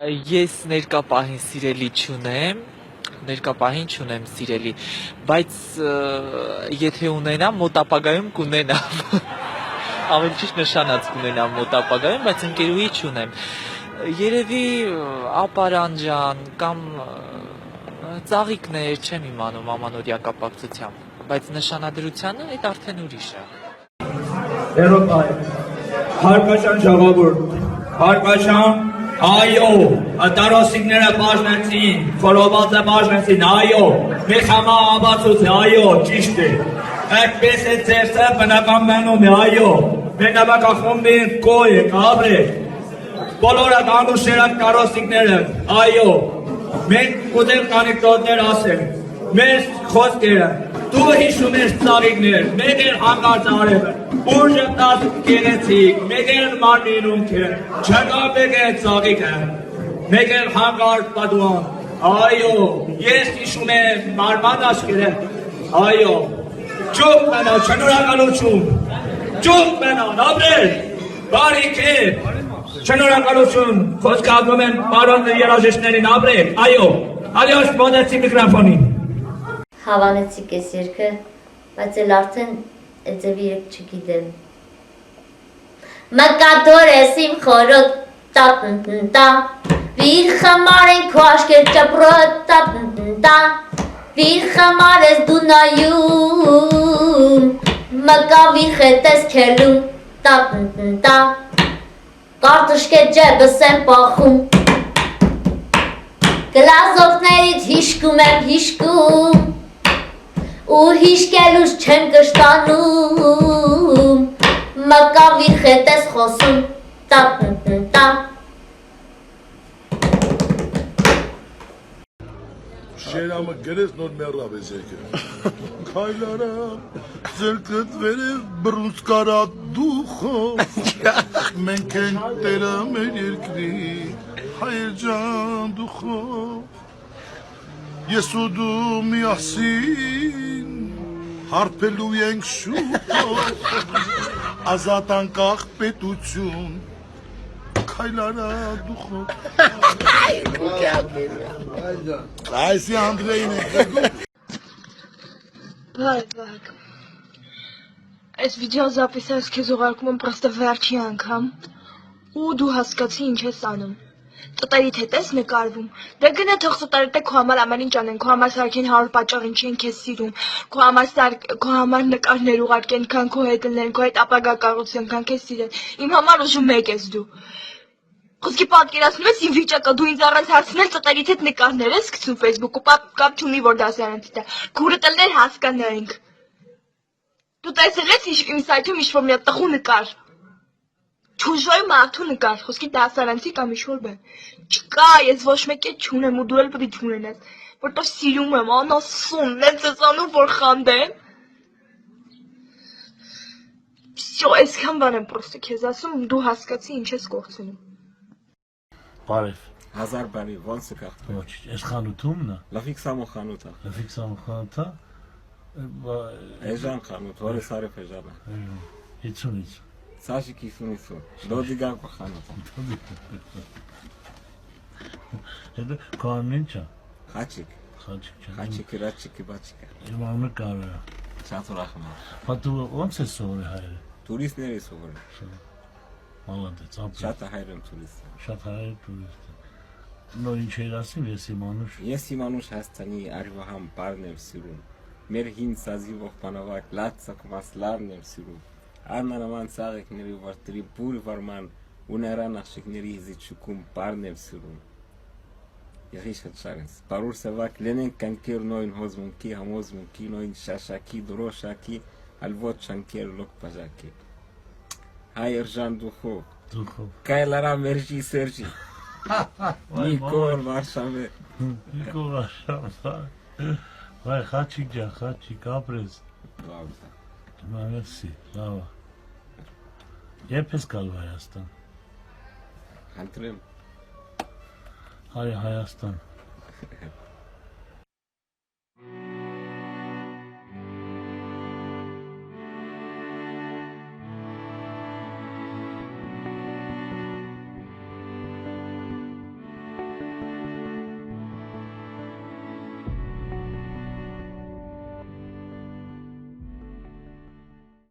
Ես ներկա պահին սիրելի չունեմ, սիրելի, բայց եթե ունենամ, մոտ ապագայում կունենամ, ավելի ճիշտ նշանած կունենամ մոտ ապագայում, բայց ընկերուհի չունեմ, երևի ապարանջան կամ ծաղիկներ չեմ իմանում ամանորյա կապակցությամբ, բայց նշանադրությանը այդ արդեն ուրիշ է։ Եվրոպայ, հարկաշան ժողովուրդ, հարկաշան Այո, տարոսիկները բաժնեցին, խորովածը բաժնեցին, այո, մի խամա աբացուց է, այո, ճիշտ է, այդպես է ծերսը բնական մենում է, այո, մեր նավակախումբի կոյ է, կաբր է, բոլորը անուշերակ տարոսիկները, այո, մենք կուզեմ կանեկդոտներ ասել, մեր խոսքերը, դու հիշում ես ծաղիկներ, մեկ էլ հանգարց արևը, ուժը տաս կերեցիք, մեկ էլ մարմինունք է, չկա մեկ էլ ծաղիկը, մեկ էլ հանգարց պատուան, այո, ես հիշում եմ մարման աշկերը, այո, ճուկ մենա, շնորհակալություն, ճուկ մենան, ապրել, բարիք է, շնորհակալություն, խոսքը ակում են պարոն երաժիշտներին, ապրել, այո, ալյոս մոտեցի միկրոֆոնին։ Հավանեցիք ես երկը, բայց էլ արդեն այդ ձևի երկ չգիտեմ։ Մկատոր ես իմ խորոտ տա, վիր խմար են քո աշկեր ճպրոտ տա, վիր խմար ես դու նայում, մկավիր խետ ես քելում տա, կարտուշկե ջեբս եմ պախում, գլազովներից հիշկում եմ հիշկում, ու հիշկելուս չեմ կշտանում, մկավիր խետ ես խոսում, տա։ Շերամը գրես նոր մեռավ ես եկը, կայլարամ, զրկըտ վերև բրունսկարա դուխով, մենք ենք տերը մեր երկրի, հայր ջան դուխով, ես ու դու միասին, հարպելու ենք շուտով, ազատ անկախ պետություն, քայլարա դուխով։ Այսի Անդրեին ենք Բարև, այս վիդեոզապիսը ես քեզ ուղարկում եմ պրոստը վերջի անգամ, ու դու հասկացի ինչ ես անում։ Տտերիդ հետ ես նկարվում, դե գնա թող տտերիդ քո համար ամեն ինչ անեն, քո համար սարքեն 100 պատճառ ինչ են քեզ սիրում, քո համար նկարներ ուղարկեն, քան քո հետ լինեն, քո հետ ապագա կառուցեն, քան քեզ սիրեն, իմ համար ուժում մեկ ես դու։ Խոսքի պատկերացնում ես իմ վիճակը, դու ինձ առանց հարցնել տտերիդ հետ նկարներ ես գցում Facebook-ում, կապ չունի որ դասարանից դա, քուրդ էլ դեր հասկանանք։ Դու տեսել ես իմ սայթում ինչ-որ մի հատ տխու նկար։ Չուժոյ մարդու նկար, խոսքի դասարանցի կամ ինչ-որ բան։ Չկա, ես ոչ մեկ էլ չունեմ ու դու էլ պետք է չունենաս, որտեղ սիրում եմ, անասուն, նենց ես անում, որ խանդեմ։ Всё, այսքան բան եմ պրոստը քեզ ասում, դու հասկացի ինչ ես կողցնում։ Բարև։ Հազար բարի, ոնց է կախտում։ Ոչ, այս խանութումն է։ Լաֆիքսամո խանութ է։ Լաֆիքսամո խանութ է։ Էժան խանութ, որը սարեփ էժան է։ 50-ից։ Սաշիկ 50-ից։ Դոդիգակո խանութ։ Հետո կանն ինչ է։ Խաչիկ։ Խաչիկ։ Խաչիկի, ռաչիկի, բաչիկը։ Իմ ամը կարը։ Շատ ուրախ եմ։ Բա դու ոնց ես սովորել հայերը։ Տուրիստների սովորել։ Մալադեց, ապրես։ Շատ հայր եմ տուրիստ։ Շատ հայեր տուրիստ։ Նոր ինչ էր ասում, ես իմանուշ։ Ես իմանուշ Հայաստանի արվահամ բառն եմ սիրում։ Մեր հին սազի ողբանավակ լաց ծակմասլարն եմ սիրում։ Աննանաման ծաղիկների վարտերի բուր վարման ու նրան աղջիկների հիզիչուկում բառն եմ սիրում։ Եղիշ հտշարենց, բարուր սավակ լենենք կանքեր նոյն հոզմունքի, համոզմունքի, նոյն շաշակի, դրոշակի, ալվոտ շանքեր լոք բաժակի։ Հայ էրժան դուխով, կայլարա մերժի սերջի, Նիկոլ Վարշավե։ Նիկոլ Վարշավե, վայ խաչիկ ջան, խաչիկ, ապրես։ Լավ։ Մերսի, լավ։ Երբ ես գալու Հայաստան։ Խնդրեմ։ Հայաստան։